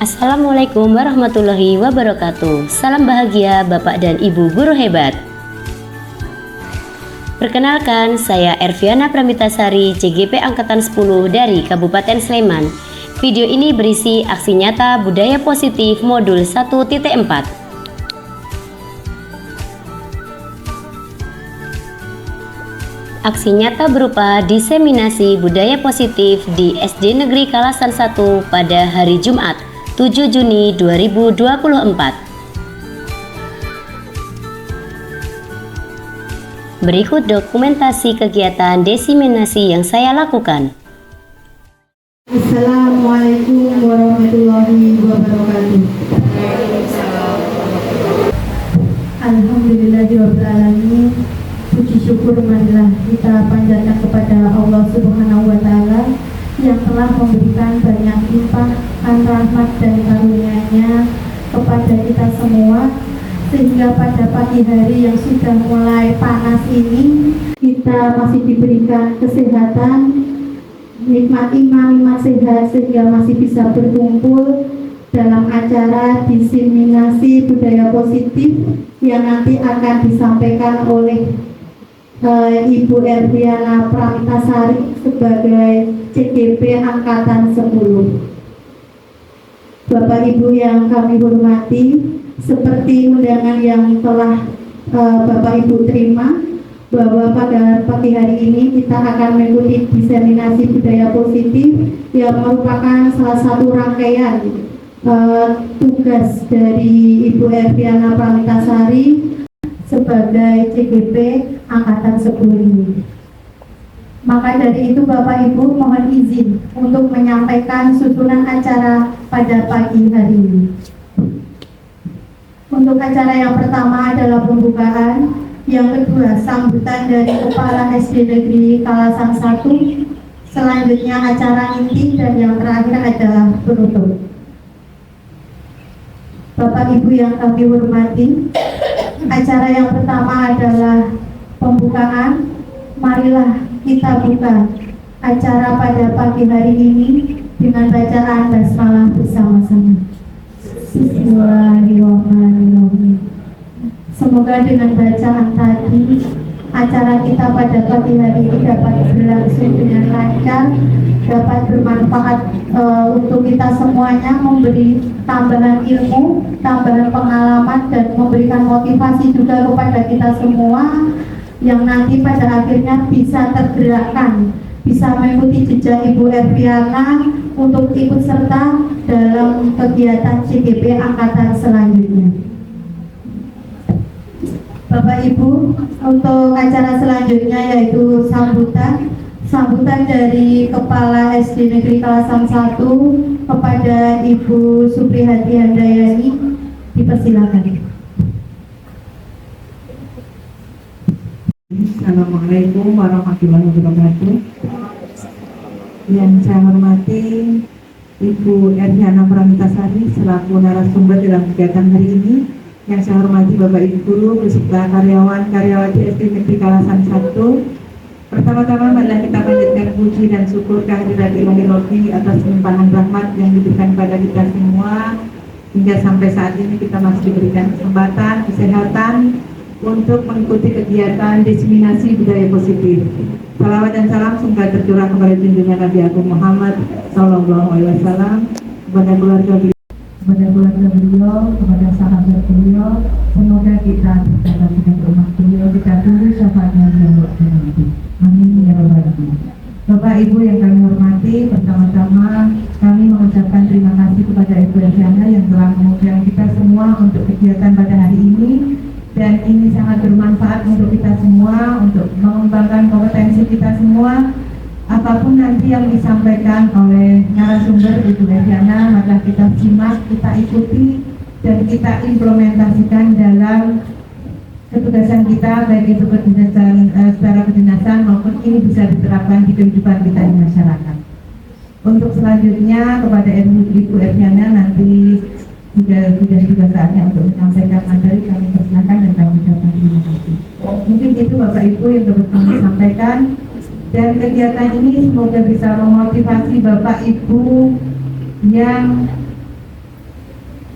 Assalamualaikum warahmatullahi wabarakatuh. Salam bahagia Bapak dan Ibu guru hebat. Perkenalkan, saya Erviana Pramitasari, CGP Angkatan 10 dari Kabupaten Sleman. Video ini berisi aksi nyata budaya positif modul 1.4. Aksi nyata berupa diseminasi budaya positif di SD Negeri Kalasan 1 pada hari Jumat 7 Juni 2024. Berikut dokumentasi kegiatan diseminasi yang saya lakukan. Assalamualaikum warahmatullahi wabarakatuh. Alhamdulillahirrahmanirrahim. Puji syukur marilah kita panjatkan kepada Allah Subhanahu wa Ta'ala yang telah memberikan banyak limpahan rahmat dan karunia-Nya kepada kita semua, sehingga pada pagi hari yang sudah mulai panas ini kita masih diberikan kesehatan, nikmat iman sehat, sehingga masih bisa berkumpul dalam acara diseminasi budaya positif yang nanti akan disampaikan oleh Ibu Erviana Pramitasari sebagai CGP Angkatan 10. Bapak Ibu yang kami hormati, seperti undangan yang telah Bapak Ibu terima, bahwa pada pagi hari ini kita akan mengikuti diseminasi budaya positif yang merupakan salah satu rangkaian tugas dari Ibu Erviana Pramitasari sebagai CGP Angkatan 10 ini. Maka dari itu Bapak Ibu mohon izin untuk menyampaikan susunan acara pada pagi hari ini. Untuk acara yang pertama adalah pembukaan, yang kedua sambutan dari Kepala SD Negeri Kalasan 1, selanjutnya acara inti, dan yang terakhir adalah penutup. Bapak Ibu yang kami hormati, acara yang pertama adalah pembukaan. Marilah kita buka acara pada pagi hari ini dengan bacaan basmalah bersama-sama. Bismillahirrahmanirrahim. Semoga dengan bacaan tadi acara kita pada pagi hari ini dapat berlangsung dengan lancar, dapat bermanfaat untuk kita semuanya, memberi tambahan ilmu, tambahan pengalaman, dan memberikan motivasi juga kepada kita semua yang nanti pada akhirnya bisa tergerakkan, bisa mengikuti jejak Ibu Erviana untuk ikut serta dalam kegiatan CGP Angkatan selanjutnya. Bapak Ibu, untuk acara selanjutnya yaitu sambutan dari Kepala SD Negeri Kalasan 1 kepada Ibu Supriyati Handayani, dipersilakan. Assalamualaikum warahmatullahi wabarakatuh. Yang saya hormati Ibu Erviana Pramitasari selaku narasumber dalam kegiatan hari ini. Yang saya hormati Bapak Ibu Guru beserta karyawan-karyawati SD Negeri Kalasan 1. Pertama-tama marilah kita panjatkan puji dan syukur kehadirat Ilahi Rabbi atas limpahan rahmat yang diberikan kepada kita semua, hingga sampai saat ini kita masih diberikan kesempatan, kesehatan untuk mengikuti kegiatan diseminasi budaya positif. Salawat dan salam semoga tercurah kepada junjungan Nabi Agung Muhammad SAW, kepada keluarga beliau, kepada sahabat beliau. Semoga kita dapat dengan rumah beliau, kita tunggu syafaatnya yang nanti. Amin ya rabbal alamin. Bapak Ibu yang kami hormati, pertama-tama kami mengucapkan terima kasih kepada Ibu Erviana yang telah mengundang kita semua untuk kegiatan pada hari ini. Dan ini sangat bermanfaat untuk kita semua, untuk mengembangkan kompetensi kita semua. Apapun nanti yang disampaikan oleh narasumber Ibu Erviana, maka kita simak, kita ikuti, dan kita implementasikan dalam ketugasan kita, baik itu kedinasan secara kedinasan maupun ini bisa diterapkan di kehidupan kita di masyarakat. Untuk selanjutnya kepada Ibu Erviana nanti sudah saatnya untuk menyampaikan materi, kami persilakan dan kami ucapkan terima kasih. Mungkin itu Bapak Ibu yang dapat kami sampaikan. Dan kegiatan ini semoga bisa memotivasi Bapak Ibu yang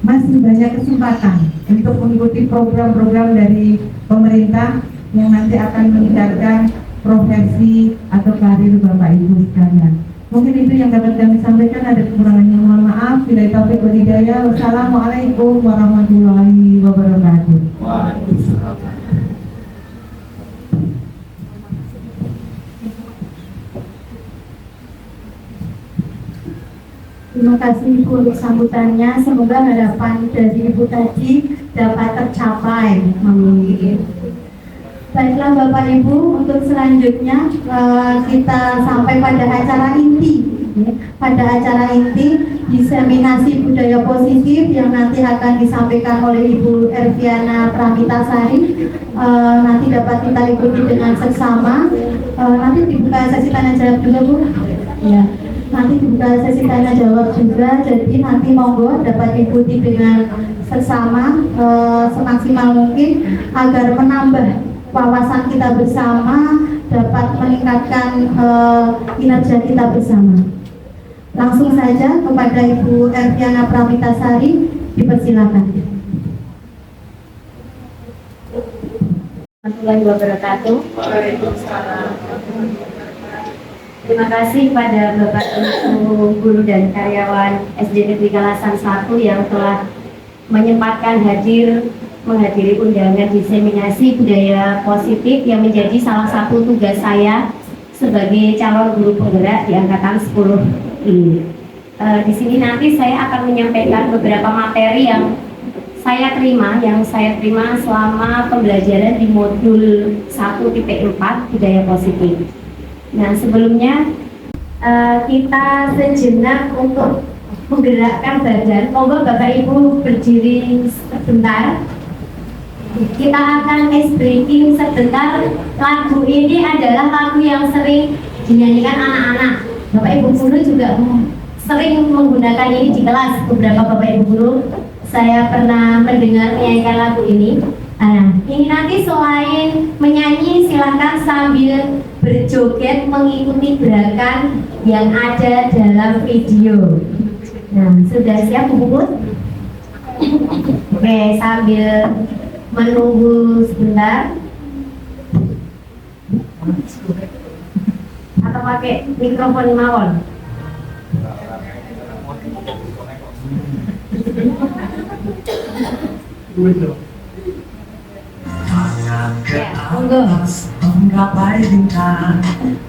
masih banyak kesempatan untuk mengikuti program-program dari pemerintah yang nanti akan meningkatkan profesi atau karir Bapak Ibu sekalian. Mungkin itu yang dapat kami sampaikan, ada kekurangannya mohon maaf. Bila taufiq wal hidayah. Wassalamualaikum warahmatullahi wabarakatuh. Terima kasih Ibu untuk sambutannya. Semoga harapan dari Ibu tadi dapat tercapai. Amin. Baiklah Bapak Ibu, untuk selanjutnya kita sampai pada acara inti. Pada acara inti diseminasi budaya positif yang nanti akan disampaikan oleh Ibu Erviana Pramitasari. Nanti dapat kita ikuti dengan seksama. Nanti dibuka sesi tanya jawab juga Bu. Ya. Nanti dibuka sesi tanya jawab juga, jadi nanti monggo dapat diikuti dengan seksama semaksimal mungkin agar menambah wawasan kita bersama, dapat meningkatkan kinerja kita bersama. Langsung saja kepada Ibu Erviana Pramitasari, dipersilakan. Warahmatullahi wabarakatuh. Terima kasih pada Bapak Ibu Guru dan karyawan SD Negeri Kalasan 1 yang telah menyempatkan menghadiri undangan diseminasi budaya positif yang menjadi salah satu tugas saya sebagai calon guru penggerak di angkatan 10 ini. Di sini nanti saya akan menyampaikan beberapa materi yang saya terima selama pembelajaran di modul 1.4 budaya positif. Nah, sebelumnya kita sejenak untuk menggerakkan badan. Monggo Bapak Ibu berdiri sebentar. Kita akan ice breaking sebentar. Lagu ini adalah lagu yang sering dinyanyikan anak-anak. Bapak Ibu guru juga sering menggunakan ini di kelas. Beberapa Bapak Ibu guru saya pernah mendengar menyanyikan lagu ini. Nah, ini nanti selain menyanyi silahkan sambil berjoget mengikuti gerakan yang ada dalam video. Nah, sudah siap Bu Puput? Oke, sambil menunggu sebentar. Atau pakai mikrofon mawon? Ya, monggo. Menggapai bintang,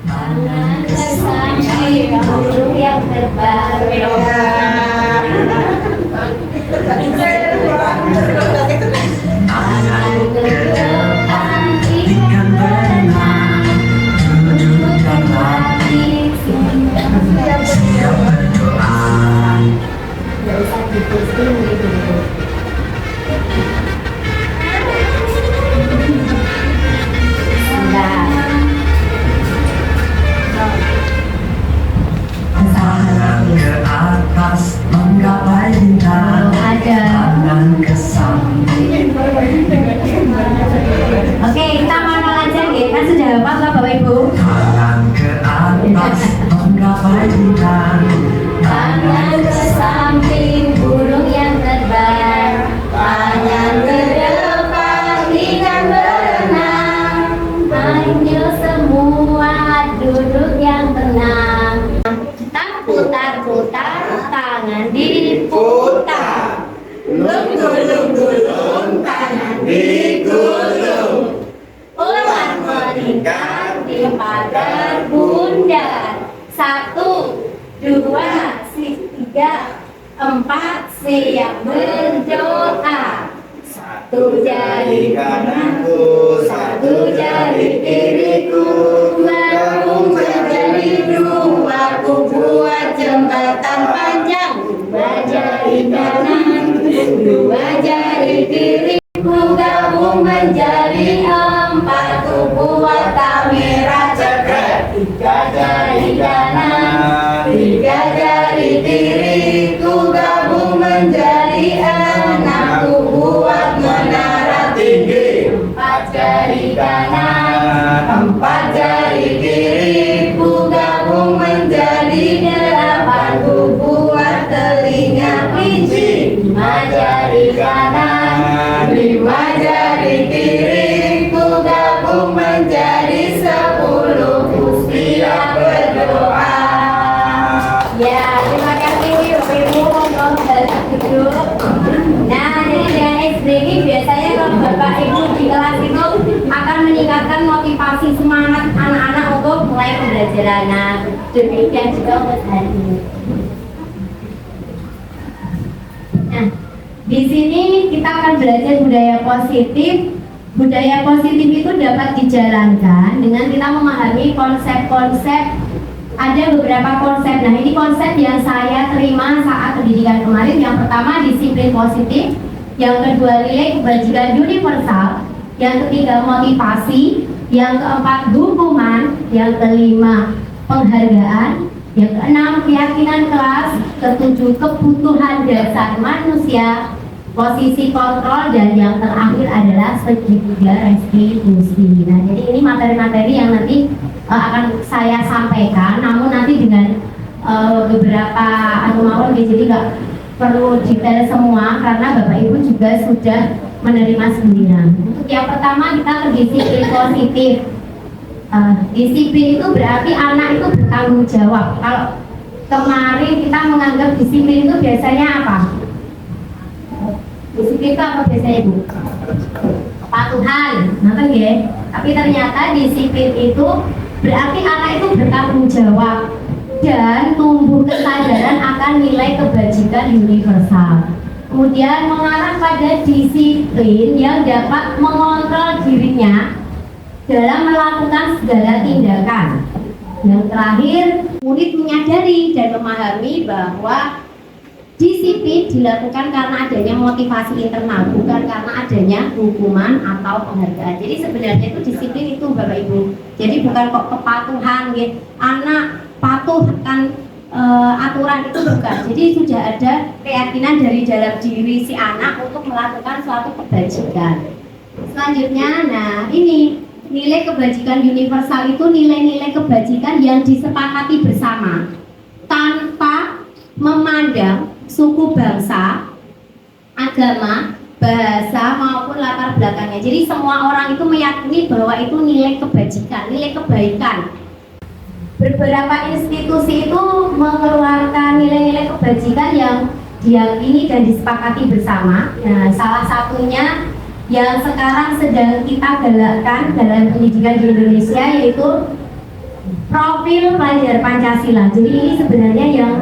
Tangan kesambi burung yang terbang. Tangan ke depan dengan berenang, duduk dan latih, siap berdoa. Nggak usah diposting gitu. Tangan ke atas, menggapai bintang, tangan ke samping. Oke, kita manual aja nih. Kan sudah hafal lah Bapak Ibu. Tangan ke atas, menggapai bintang, Tangan ke samping burung yang terbang. Tangan ke depan ikan berenang. Ayo semua duduk yang tenang. Kita putar-putar, tangan diputar. Gulung-gulung, tangan digulung. Ular melingkar di pagar bundar. 1, 2, 3, 4, siap berdoa. 1 jari kananku, 1 jari kiriku, gabung menjadi 2, ku buat jembatan panjang. 2 jari kanan, 2 jari kiri, ku gabung menjadi 4, ku buat kamera cekrek. 3 jari kanan, 3 jari kiri, ku gabung menjadi 6, ku buat menara tinggi. 4 jari kanan, 4 jari kiri, ku gabung menjadi 8, ku buat telinga kelinci. 5 jari Nah, jadi dengan SD ini biasanya kalau Bapak Ibu di kelas itu akan meningkatkan motivasi semangat anak-anak untuk mulai pembelajaran. Nah, demikian juga untuk hari ini. Nah, di sini kita akan belajar budaya positif. Budaya positif itu dapat dijalankan dengan kita memahami konsep-konsep. Ada beberapa konsep. Nah, ini konsep yang saya terima saat pendidikan kemarin. Yang pertama, disiplin positif. Yang kedua, nilai kebajikan universal. Yang ketiga, motivasi. Yang keempat, hukuman. Yang kelima, penghargaan. Yang keenam, keyakinan kelas. Ketujuh, kebutuhan dasar manusia. Posisi kontrol. Dan yang terakhir adalah segitiga restitusi. Nah, jadi ini materi-materi yang nanti akan saya sampaikan, namun nanti dengan beberapa mawon, jadi nggak perlu detail semua karena Bapak Ibu juga sudah menerima sebelumnya. Untuk yang pertama kita ke disiplin positif. Disiplin itu berarti anak itu bertanggung jawab. Kalau kemarin kita menganggap disiplin itu biasanya apa? Disiplin itu apa biasanya Ibu? Kepatuhan, ngerti ya? Tapi ternyata disiplin itu berarti anak itu bertanggung jawab dan tumbuh kesadaran akan nilai kebajikan universal. Kemudian mengarah pada disiplin yang dapat mengontrol dirinya dalam melakukan segala tindakan. Yang terakhir, murid menyadari dan memahami bahwa disiplin dilakukan karena adanya motivasi internal, bukan karena adanya hukuman atau penghargaan. Jadi sebenarnya itu disiplin itu Bapak Ibu. Jadi bukan kok kepatuhan, gitu. Anak patuh akan aturan itu bukan. Jadi sudah ada keyakinan dari dalam diri si anak untuk melakukan suatu kebajikan. Selanjutnya, nah ini nilai kebajikan universal itu nilai-nilai kebajikan yang disepakati bersama tanpa memandang suku bangsa, agama, bahasa maupun latar belakangnya. Jadi semua orang itu meyakini bahwa itu nilai kebajikan, nilai kebaikan. Beberapa institusi itu mengeluarkan nilai-nilai kebajikan yang diyakini dan disepakati bersama. Nah, salah satunya yang sekarang sedang kita galakkan dalam pendidikan di Indonesia yaitu profil pelajar Pancasila. Jadi ini sebenarnya yang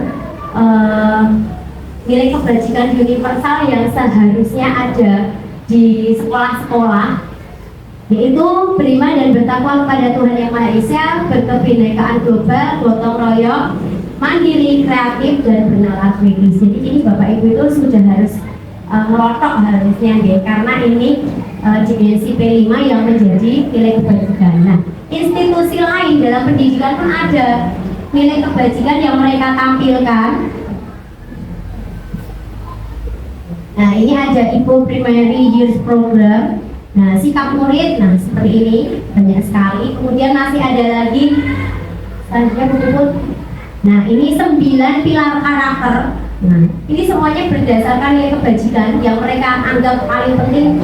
nilai kebajikan universal yang seharusnya ada di sekolah-sekolah, yaitu beriman dan bertakwa kepada Tuhan Yang Maha Esa, berkebinekaan global, gotong royong, mandiri, kreatif, dan bernalar kritis. Jadi ini Bapak Ibu itu sudah harus merotok harusnya deh, karena ini dimensi P5 yang menjadi nilai kebajikan. Nah, institusi lain dalam pendidikan pun ada nilai kebajikan yang mereka tampilkan. Nah, ini ada IPO Primary Years Program. Nah, sikap murid, nah seperti ini banyak sekali. Kemudian masih ada lagi selanjutnya buku. Nah, ini 9 pilar karakter. Nah, ini semuanya berdasarkan nilai kebajikan yang mereka anggap paling penting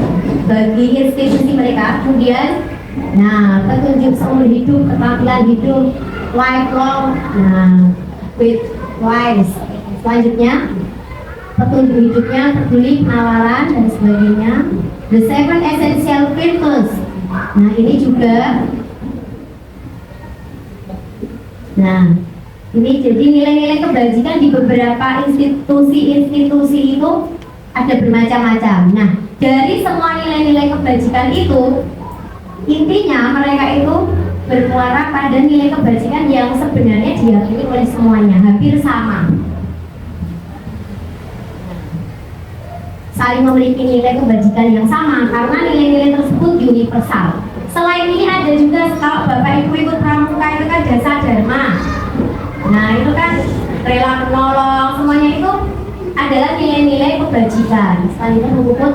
bagi institusi mereka. Kemudian, nah, petunjuk seumur hidup, keterampilan hidup, lifelong, nah, with wise. Selanjutnya, petunjuk hidupnya, peduli, penawaran, dan sebagainya. The 7 Essential Virtues. Nah, ini juga. Nah, ini jadi nilai-nilai kebajikan di beberapa institusi itu ada bermacam-macam. Nah, dari semua nilai-nilai kebajikan itu, intinya mereka itu bermuara pada nilai kebajikan yang sebenarnya diyakini oleh semuanya, hampir sama. Saling memiliki nilai kebajikan yang sama karena nilai-nilai tersebut universal. Selain ini ada juga kalau Bapak Ibu ikut pramuka itu kan jasa dharma. Nah, itu kan rela menolong, semuanya itu adalah nilai-nilai kebajikan. Selanjutnya mengukur.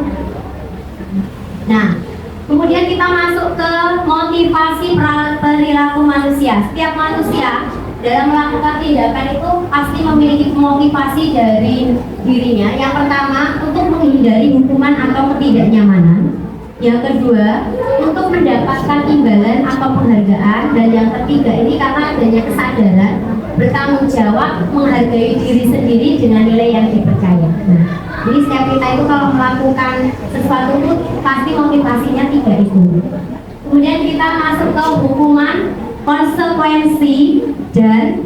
Nah, kemudian kita masuk ke motivasi perilaku manusia. Setiap manusia dalam melakukan tindakan itu pasti memiliki motivasi dari dirinya. Yang pertama, untuk menghindari hukuman atau ketidaknyamanan. Yang kedua, untuk mendapatkan imbalan atau penghargaan. Dan yang ketiga ini karena adanya kesadaran bertanggung jawab menghargai diri sendiri dengan nilai yang dipercaya. Nah, Jadi setiap kita itu kalau melakukan sesuatu itu pasti motivasinya 3 itu. Kemudian kita masuk ke hukuman, konsekuensi, dan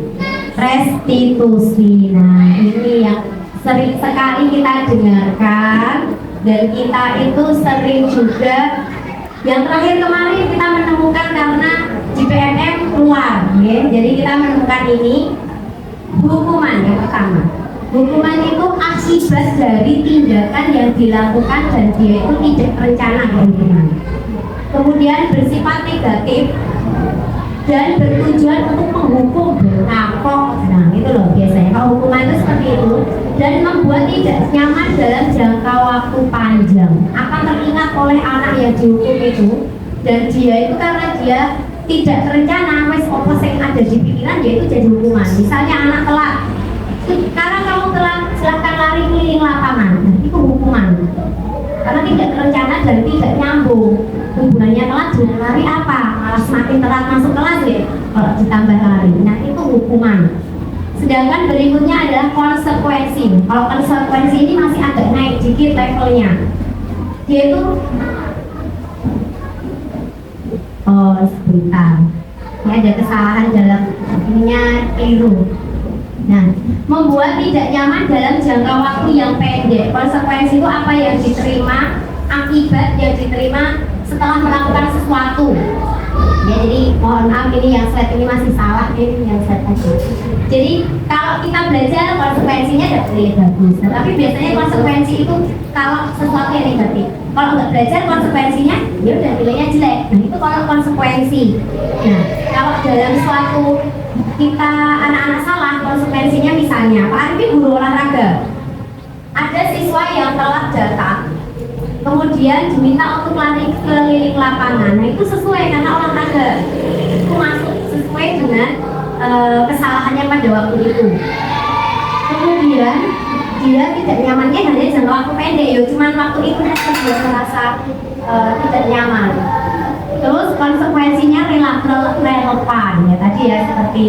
restitusi. Nah, ini yang sering sekali kita dengarkan dan kita itu sering juga. Yang terakhir kemarin kita menemukan karena di PNM keluar, ya. Jadi kita menemukan ini hukuman yang pertama. Hukuman itu akibat dari tindakan yang dilakukan dan dia itu tidak terencana, teman-teman. Kemudian bersifat negatif dan bertujuan untuk menghukum, berkapok. Nah, itu loh biasanya kalau hukuman itu seperti itu, dan membuat tidak nyaman dalam jangka waktu panjang. Akan teringat oleh anak yang dihukum itu, dan dia itu karena dia tidak terencana, wes apa yang ada di pikiran dia itu jadi hukuman. Misalnya anak telat, sekarang kamu telat, silahkan lari keliling lapangan. Nah, itu hukuman karena tidak terencana dan tidak nyambung. Hubungannya telat dengan lari apa? Malah semakin telat masuk kelas ya kalau ditambah lari. Nah, itu hukuman. Sedangkan berikutnya adalah konsekuensi. Kalau konsekuensi ini masih agak naik dikit levelnya. Dia itu sebentar. Ini ada kesalahan dalam ininya keliru. Nah, membuat tidak nyaman dalam jangka waktu yang pendek. Konsekuensi itu apa yang diterima, akibat yang diterima setelah melakukan sesuatu. Ya, jadi mohon maaf ini yang slide ini masih salah, ini yang slide tadi. Jadi kalau kita belajar konsekuensinya dapat nilai bagus. Nah, tapi biasanya konsekuensi itu kalau sesuatu yang negatif. Kalau nggak belajar konsekuensinya, ya udah nilainya jelek. Nah, itu kalau konsekuensi. Nah, kalau dalam suatu kita anak-anak salah, konsekuensinya misalnya Pak Arifin guru olahraga, ada siswa yang telat datang, kemudian diminta untuk lari keliling lapangan. Nah, itu sesuai karena olahraga, itu masuk sesuai dengan kesalahannya pada waktu itu. Kemudian dia tidak nyamannya hanya jangka waktu pendek, ya cuman waktu itu dia merasa tidak nyaman. Terus konsekuensinya relevan ya tadi ya, seperti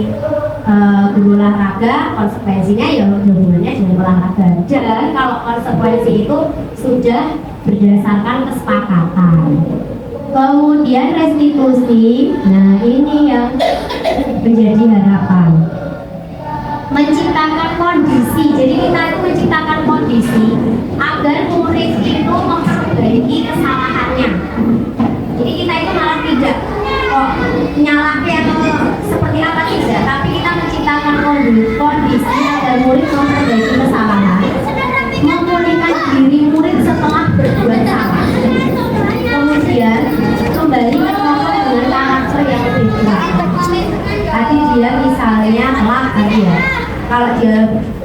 guru olahraga, konsekuensinya ya hubungannya dengan olahraga. Dan kalau konsekuensi itu sudah berdasarkan kesepakatan. Kemudian restitusi, nah ini yang menjadi harapan. Menciptakan kondisi, jadi kita itu menciptakan kondisi agar murid itu memperbaiki kesalahannya. Jadi kita itu malah tidak kok nyalahin atau seperti apa tidak, tapi kita menciptakan kondisi agar murid memperbaiki kesalahan, memulihkan diri murid setelah berbuat salah, kemudian kembali ke kelompok dengan karakter yang lebih kuat. Tadi dia misalnya telah tadi ya, kalau dia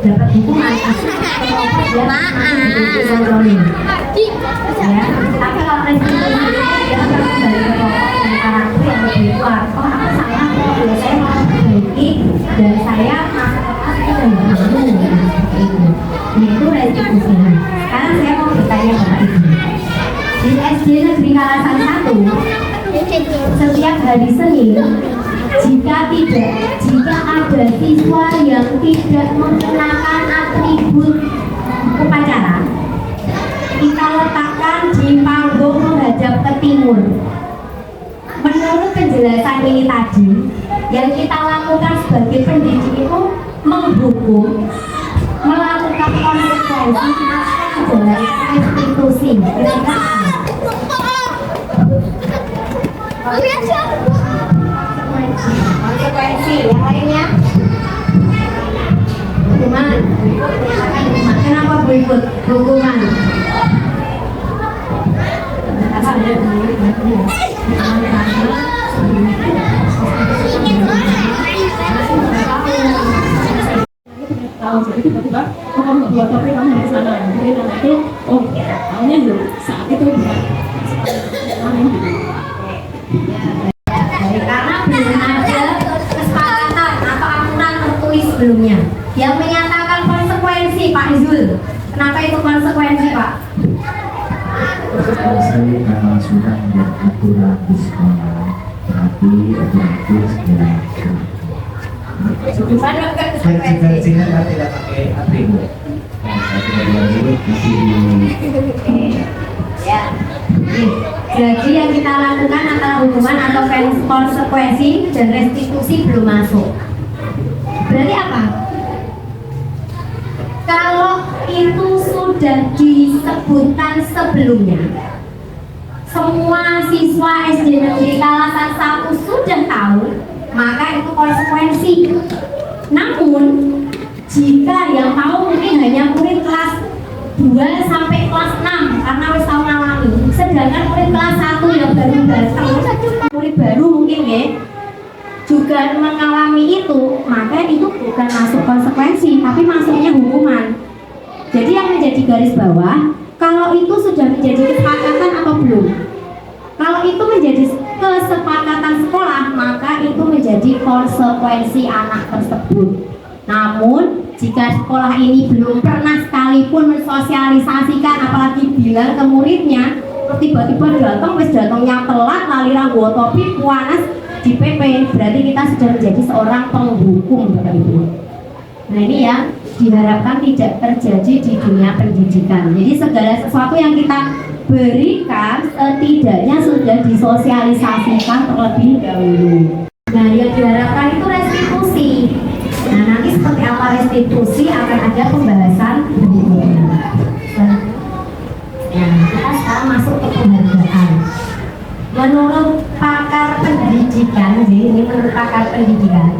dapat hukuman pasti kelompok dia masih ya. Tapi kalau restitusi dia akan kembali ke kelompok dengan karakter yang lebih kuat. Oh, aku salah, ya saya mau perbaiki dan saya masuk ke kelas itu dan seperti itu. Nah, itu restitusi. Sekarang saya mau bertanya Bapak Ibu, di SD Negeri Kalasan 1 setiap hari Senin, jika ada siswa yang tidak menggunakan atribut upacara, kita letakkan di panggung menghadap ke timur. Menurut penjelasan ini tadi, yang kita lakukan sebagai pendidik itu menghukum, melakukan konsekuensi atau adalah restitusi. Konsekuensi yang lainnya hukuman. Kenapa berikut hukuman? Tahu jadi tiba-tiba kamu buat tapi kamu di sana, jadi karena itu tahunya saat itu bukan karena belum ada kesepakatan atau aturan tertulis sebelumnya yang menyatakan konsekuensi. Pak Izul, kenapa itu konsekuensi Pak? Konsekuensi karena sudah membuat aturan di sekolah, tapi otomatis dilakukan. Gimana konsekuensi? Konsekuensinya kan tidak pakai atribut. Jadi ada murid di sini. Ya. Jadi yang kita lakukan antara hukuman atau konsekuensi dan restitusi belum masuk. Berarti apa? Kalau itu sudah disebutkan sebelumnya, semua siswa SD Negeri Kalasan 1 sudah tahu, maka itu konsekuensi. Namun jika yang tahu mungkin hanya murid kelas 2 sampai kelas 6 karena wis tahu ngalami, sedangkan murid kelas 1 yang baru datang, murid baru mungkin ya juga mengalami itu, maka itu bukan masuk konsekuensi tapi masuknya hukuman. Jadi yang menjadi garis bawah, kalau itu sudah menjadi kesepakatan atau belum. Kalau itu menjadi kesepakatan sekolah, maka itu menjadi konsekuensi anak tersebut. Namun jika sekolah ini belum pernah sekalipun mensosialisasikan, apalagi bilang ke muridnya, tiba-tiba datangnya telat, lali ranggo topi, puanas di PP, berarti kita sudah menjadi seorang penghukum, Bapak Ibu. Nah ini yang diharapkan tidak terjadi di dunia pendidikan. Jadi segala sesuatu yang kita berikan setidaknya sudah disosialisasikan terlebih dahulu. Nah yang diharapkan itu restitusi. Nah nanti seperti apa restitusi akan ada pembahasan berikutnya. Nah kita sekarang masuk ke penghargaan. Menurut pakar pendidikan, jadi ini menurut pakar pendidikan,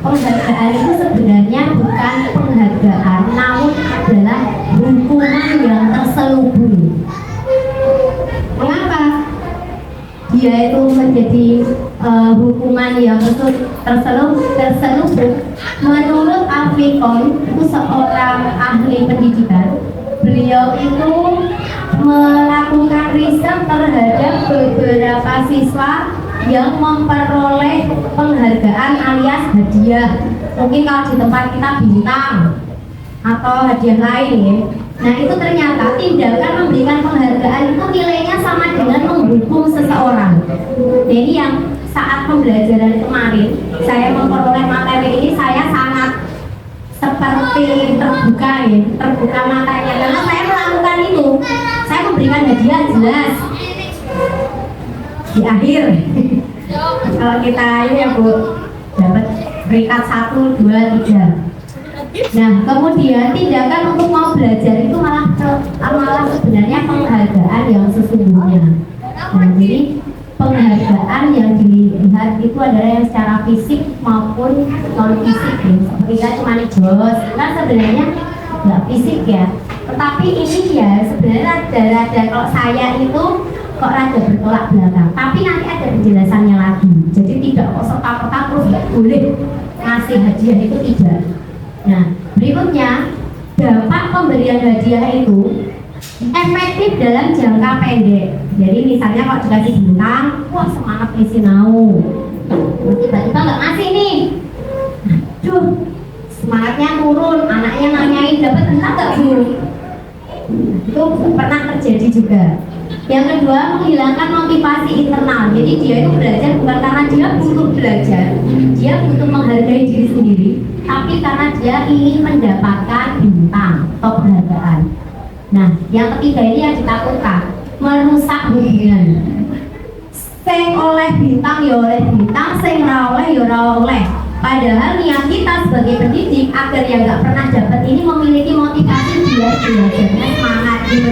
penghargaan itu sebenarnya bukan penghargaan, namun adalah hukuman yang terselubung. Mengapa dia itu menjadi hukuman yang terselubung? Menurut Alfikon, itu seorang ahli pendidikan, beliau itu melakukan riset terhadap beberapa siswa yang memperoleh penghargaan alias hadiah. Mungkin kalau di tempat kita bintang atau hadiah lain ya. Nah itu ternyata tindakan memberikan penghargaan itu nilainya sama dengan menghukum seseorang. Jadi yang saat pembelajaran kemarin saya memperoleh materi ini, saya sangat seperti terbuka matanya karena saya melakukan itu. Saya memberikan hadiah jelas di akhir. Kalau kita ini ya Bu dapat peringkat 1, 2, 3. Nah kemudian tindakan untuk mau belajar itu malah sebenarnya penghargaan yang sesungguhnya. Nah jadi penghargaan yang dilihat itu adalah yang secara fisik maupun non fisik ya. Seperti kita cuma jos, kan sebenarnya nggak fisik ya. Tetapi ini ya sebenarnya rada kalau saya itu kok rada bertolak belakang. Tapi nanti ada penjelasannya lagi. Jadi tidak kok serta-merta terus nggak boleh ngasih hadiah itu tidak. Nah berikutnya dampak pemberian hadiah itu efektif dalam jangka pendek. Jadi misalnya kalau dikasih bintang, wah semangat nih sinau. Tiba-tiba nggak ngasih nih, aduh semangatnya turun, anaknya nanyain dapat entah nggak Bu? Itu pernah terjadi juga. Yang kedua, menghilangkan motivasi internal. Jadi dia itu belajar bukan karena dia butuh belajar, dia butuh menghargai diri sendiri, tapi karena dia ingin mendapatkan bintang atau penghargaan. Nah, yang ketiga ini yang ditakutkan, merusak hubungan. Sing oleh bintang ya oleh bintang, sing ra oleh ya ra oleh. Padahal niat kita sebagai pendidik agar yang nggak pernah dapat ini memiliki motivasi biar belajarnya semangat gitu.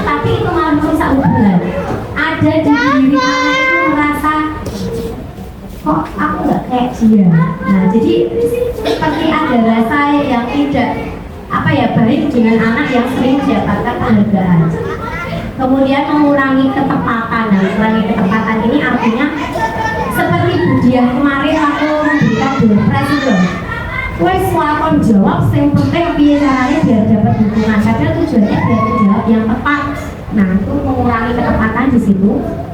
Tapi itu malah merusak hubungan. Ada di diri anak itu merasa kok aku nggak kayak dia. Nah jadi seperti ada rasa yang tidak baik dengan anak yang sering mendapatkan penghargaan. Kemudian mengurangi ketepatan. Nah, mengurangi ketepatan ini artinya seperti Bu Diah kemarin aku memberikan doorpress itu. Wes lakon jawab yang penting piye caranya biar dapat dukungan. Padahal tujuannya biar menjawab yang tepat. Nah, itu mengurangi ketepatan di situ.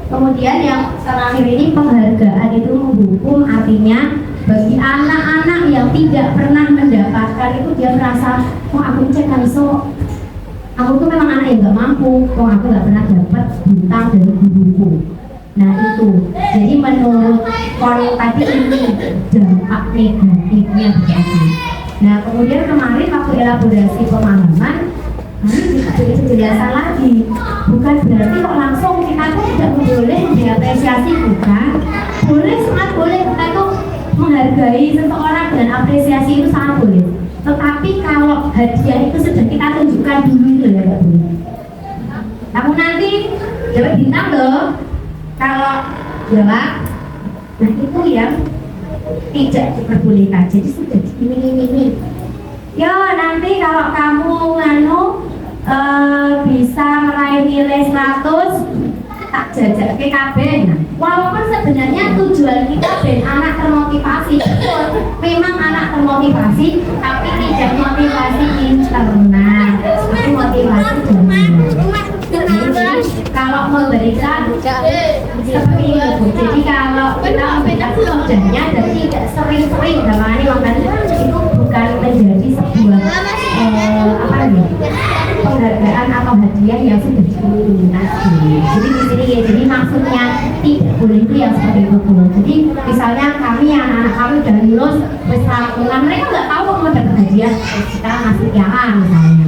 Kemudian yang terakhir ini penghargaan itu menghukum, artinya bagi anak-anak yang tidak pernah mendapatkan itu dia merasa, oh aku cek so, aku tuh memang anak yang nggak mampu, oh aku nggak pernah dapat bintang dari guruku. Nah itu, jadi menurut Kon tadi ini dampak negatifnya berarti. Nah kemudian kemarin waktu elaborasi pemahaman Ini jadi penjelasan lagi, bukan berarti kok langsung kita tuh tidak boleh diapresiasi, bukan. Boleh, sangat boleh kita tuh menghargai seseorang dan apresiasi itu sangat boleh. Tetapi kalau hadiah itu sudah kita tunjukkan dulu itu ya nggak boleh. Kamu nanti dapat bintang loh kalau jawab. Nah itu yang tidak diperbolehkan. Jadi sudah ini. Ya nanti kalau kamu bisa meraih nilai 100 tak jajak PKB. Nah, walaupun sebenarnya tujuan kita ben anak termotivasi, betul. Memang anak termotivasi, tapi tidak motivasi internal, tapi motivasi internal. Kalau memberikan seperti itu, jadi kalau kita memberikan sudahnya dan tidak sering-sering namanya itu bukan menjadi sebuah penghargaan atau hadiah yang sudah diminati. Jadi di sini ya, jadi maksudnya tidak boleh itu yang seperti itu. Jadi misalnya kami anak-anak kami udah lulus berselangungan, mereka nggak tahu mau dapat hadiah, kita ngasih yang misalnya.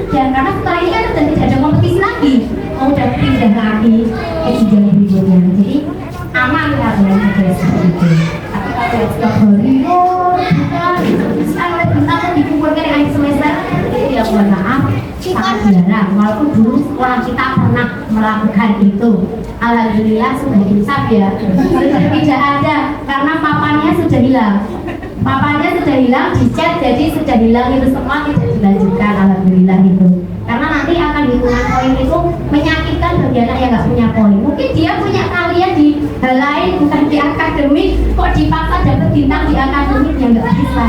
Dan karena setelah ini kan sudah tidak ada kompetisi lagi, mau udah pindah lagi ke jenjang berikutnya. Jadi aman lah dengan hadiah seperti itu. Tapi kalau setiap hari, kita dikumpulkan di akhir semester, itu ya mohon maaf, sangat jarang. Walaupun dulu sekolah kita pernah melakukan itu, alhamdulillah sudah insaf ya. Sudah tidak ada karena papannya sudah hilang. Papanya sudah hilang, dicat, jadi sudah hilang itu semua, tidak dilanjutkan, alhamdulillah itu. Karena nanti akan hitungan poin itu menyakitkan bagi anak yang nggak punya poin. Mungkin dia punya kalian di hal lain, bukan di akademik, kok dipaksa dapat bintang di akademik yang nggak bisa.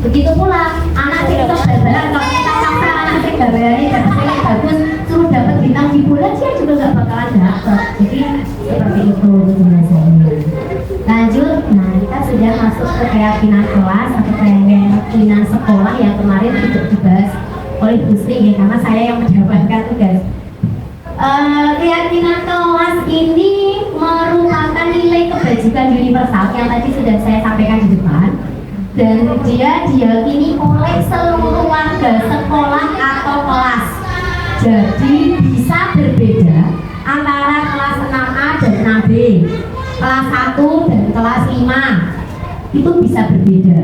Begitu pula anak kita belajar, kalau kita paksa anak kita belajar dapat bagus, suruh dapat bintang di bola, dia juga nggak bakalan dapat. Jadi seperti itu penjelasannya. Lanjut, nah kita sudah masuk ke keyakinan kelas atau keyakinan sekolah yang kemarin tidak dibahas oleh Bu Sri ya, karena saya yang mendapatkan tugas. Keyakinan kelas ini merupakan nilai kebajikan universal yang tadi sudah saya sampaikan di depan, dan dia diyakini oleh seluruh warga sekolah atau kelas. Jadi bisa berbeda antara kelas 6A dan 6B, kelas 1 dan kelas 5 itu bisa berbeda.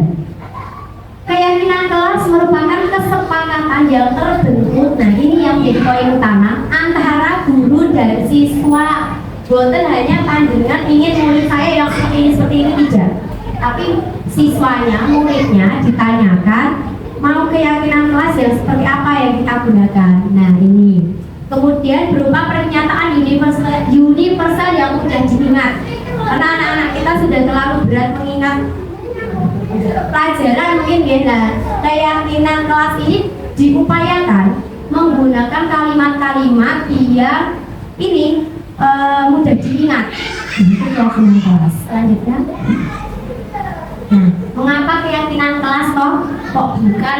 Keyakinan kelas merupakan kesepakatan yang terbentuk, nah ini yang menjadi poin utama, antara guru dan siswa. Bukan hanya panjenengan ingin murid saya yang seperti ini tidak, tapi siswanya, muridnya ditanyakan mau keyakinan kelas yang seperti apa yang kita gunakan. Nah ini kemudian berupa pernyataan universal yang mudah diingat, karena anak-anak kita sudah terlalu berat mengingat pelajaran mungkin ya. Nah, keyakinan kelas ini diupayakan menggunakan kalimat-kalimat yang ini mudah diingat. Itu keyakinan kelas. Selanjutnya, nah, mengapa keyakinan kelas kok bukan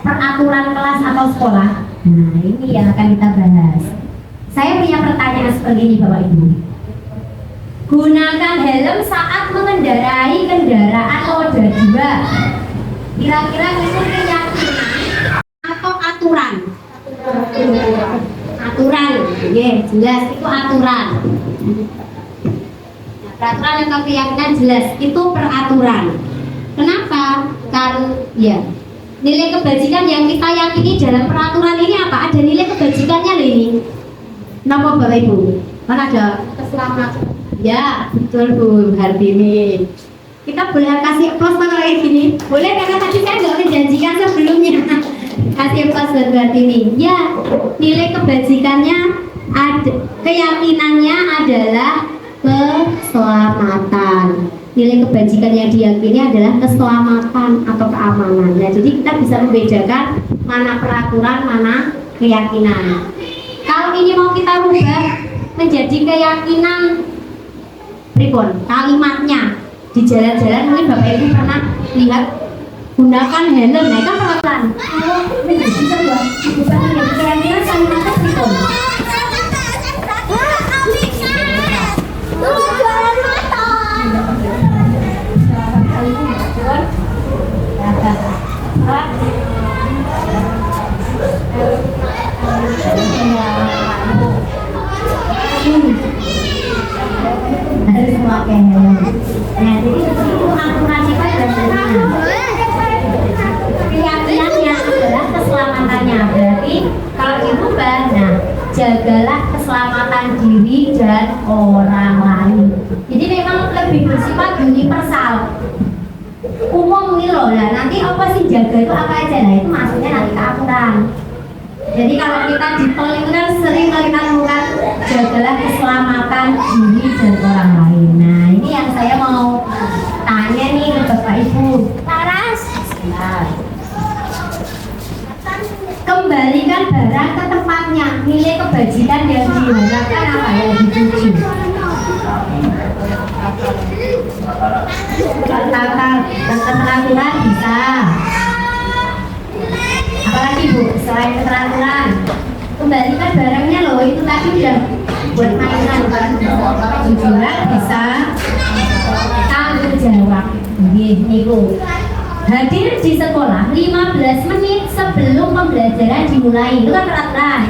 peraturan kelas atau sekolah? Nah, ini yang akan kita bahas. Saya punya pertanyaan seperti ini Bapak Ibu. Gunakan helm saat mengendarai kendaraan roda 2. Kira-kira itu keyakinan atau aturan? Aturan, ya jelas itu aturan. Nah, peraturan atau keyakinan jelas itu peraturan. Kenapa? Karena ya nilai kebajikan yang kita yakini dalam peraturan ini apa? Ada nilai kebajikannya loh ini. Kenapa Bapak Ibu? Kan ada keselamatan. Ya, betul Bu Hartini. Kita boleh kasih applause kalau kayak gini? Boleh, karena tadi saya nggak menjanjikan sebelumnya. Kasih applause buat Bu Hartini. Ya, nilai kebajikannya ada, keyakinannya adalah keselamatan. Nilai kebajikan yang diyakini adalah keselamatan atau keamanan. Nah, jadi kita bisa membedakan mana peraturan, mana keyakinan. Kalau ini mau kita rubah menjadi keyakinan, pripun kalimatnya di jalan-jalan, mungkin Bapak Ibu pernah lihat gunakan helm, nah kan peraturan. Kalau menjadi sebuah keyakinan kalimatnya pripun? oke. Nah, jadi itu aturan sifat dan keyakinan. Keyakinannya adalah keselamatannya. Berarti kalau dirubah, nah jagalah keselamatan diri dan orang lain. Jadi memang lebih bersifat universal, umum nih loh. Nah, nanti apa sih jaga itu apa aja? Nah, itu maksudnya nanti keaturan. Jadi kalau kita di tol itu kan sering kali kita lakukan jagalah keselamatan diri dan orang lain. Nah, ini yang saya mau tanya nih ke Bapak Ibu. Laras. Sebentar. Kembalikan barang ke tempatnya. Nilai kebajikan yang diharapkan apa yang dituju? Tata dan keteraturan bisa. Apalagi Bu, selain keteraturan, kembalikan barangnya loh, itu tadi udah buat mainan kan. Jujuran bisa. Tanggung jawab. Nih Bu. Hadir di sekolah 15 menit sebelum pembelajaran dimulai, itu kan peraturan.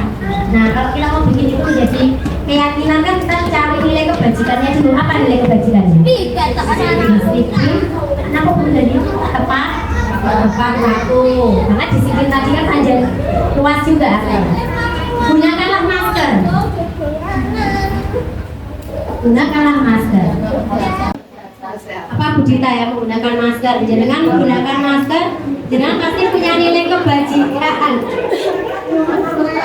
Nah, kalau kita mau bikin itu jadi keyakinan kan kita cari nilai kebajikannya dulu. Apa nilai kebajikannya? Disiplin. Kenapa menjadi tepat waktu? Karena disiplin tadi kan panjang luas juga. Gunakanlah masker. Gunakanlah masker. Apa Bu Dita yang menggunakan masker? Jangan menggunakan masker, jangan pasti punya nilai kebajikan.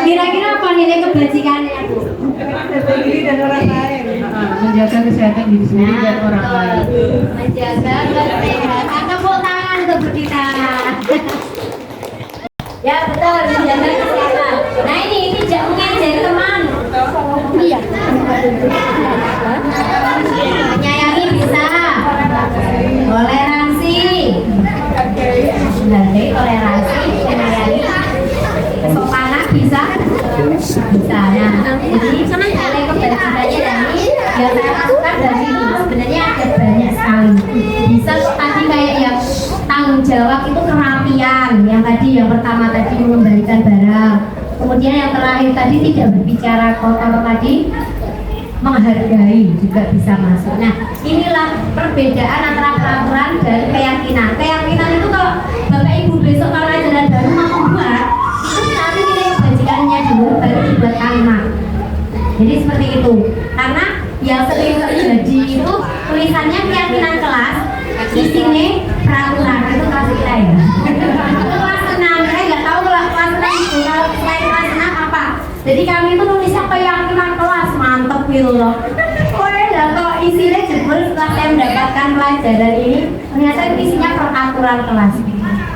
Kira-kira apa nilai kebajikannya Bu? Menjaga diri dan orang lain. Menjaga kesehatan diri sendiri dan orang lain. Menjaga kesehatan. Tepuk tangan untuk Bu Dita. Ya betul, menjaga kesehatan. Nah ini tidak mengejek teman. Iya. Menyayangi bisa. Toleransi. Berarti toleransi, menyayangi. Kesopanan bisa. Bisa. Nah, jadi nilai kebajikannya dari yang saya lakukan dari itu sebenarnya ada banyak sekali. Bisa tadi kayak yang tanggung jawab itu kerapian, yang tadi yang pertama tadi mengembalikan barang. Kemudian yang terakhir tadi tidak berbicara kotor tadi, menghargai juga bisa masuk. Nah, inilah perbedaan antara peraturan dan keyakinan. Keyakinan itu kalau Bapak Ibu besok kalau ajaran baru mau membuat, itu nanti nilai kebajikannya dulu baru dibuat kalimat. Jadi seperti itu. Karena yang sering terjadi itu tulisannya keyakinan kelas, isinya peraturan. Itu kelas kita ya. Itu kelas 6. Saya nggak tahu kalau kelas 6 itu kalau selain kelas 6 apa. Jadi kami itu nulisnya keyakinan kelas, mantep gitu loh. Pokoknya kalau isinya jebol setelah saya mendapatkan pelajaran ini, ternyata itu isinya peraturan kelas.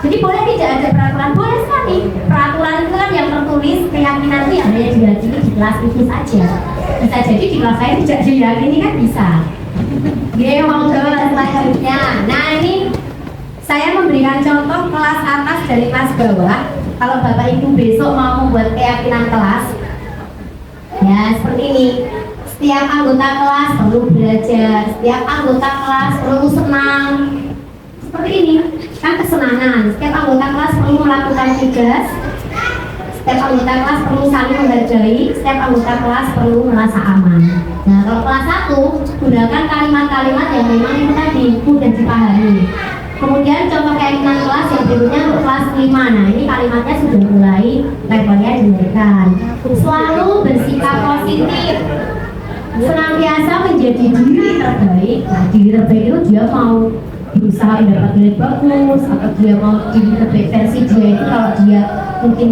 Jadi boleh tidak ada peraturan? Boleh sekali. Peraturan itu kan yang tertulis, keyakinan itu yang hanya diyakini di kelas itu saja. Bisa jadi di kelas saya tidak diyakini kan bisa. Dia mau kelas selanjutnya. Nah ini saya memberikan contoh kelas atas dari kelas bawah. Kalau Bapak Ibu besok mau membuat keyakinan kelas, ya seperti ini. Setiap anggota kelas perlu belajar, setiap anggota kelas perlu senang. Seperti ini, kan kesenangan. Setiap anggota kelas perlu melakukan tugas, setiap anggota kelas perlu saling menghargai, setiap anggota kelas perlu merasa aman. Nah, kalau kelas 1, gunakan kalimat-kalimat yang memang itu tadi mudah dipahami. Kemudian contoh keyakinan kelas yang berikutnya untuk kelas 5. Nah, ini kalimatnya sudah mulai levelnya dinaikkan. Selalu bersikap positif, senantiasa menjadi diri terbaik. Nah, diri terbaik itu dia mau berusaha mendapat nilai bagus, atau dia mau diri terbaik versi dia itu kalau dia mungkin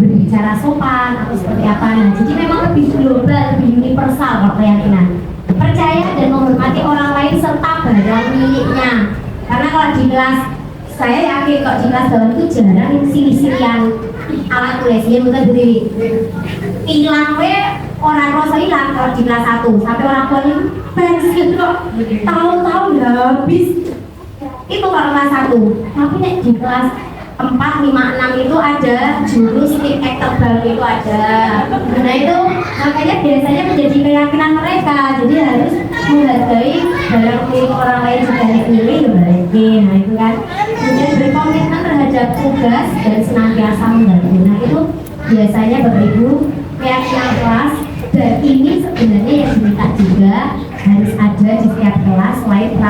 berbicara sopan atau seperti apa. Nah, jadi memang lebih global, lebih universal kalau keyakinan. Percaya dan menghormati orang lain serta barang miliknya. Karena kalau di kelas saya yakin kok di kelas bawah itu jarang silih-silihan alat tulisnya bukan berdiri. Hilang orang rasa hilang kalau di kelas 1 sampai orang tua itu pensil kok tahu-tahu udah habis. Itu kalau kelas 1. Tapi di kelas 4, 5, 6 itu ada jurus stick tebal itu ada. Nah itu makanya biasanya menjadi keyakinan mereka. Jadi harus menghargai barang milik orang lain juga milih berarti. Nah itu kan. Kemudian berkomitmen terhadap tugas dan senantiasa membantu. Nah itu biasanya Bapak Ibu keyakinan kelas. Dan ini sebenarnya yang diminta juga harus ada di setiap kelas.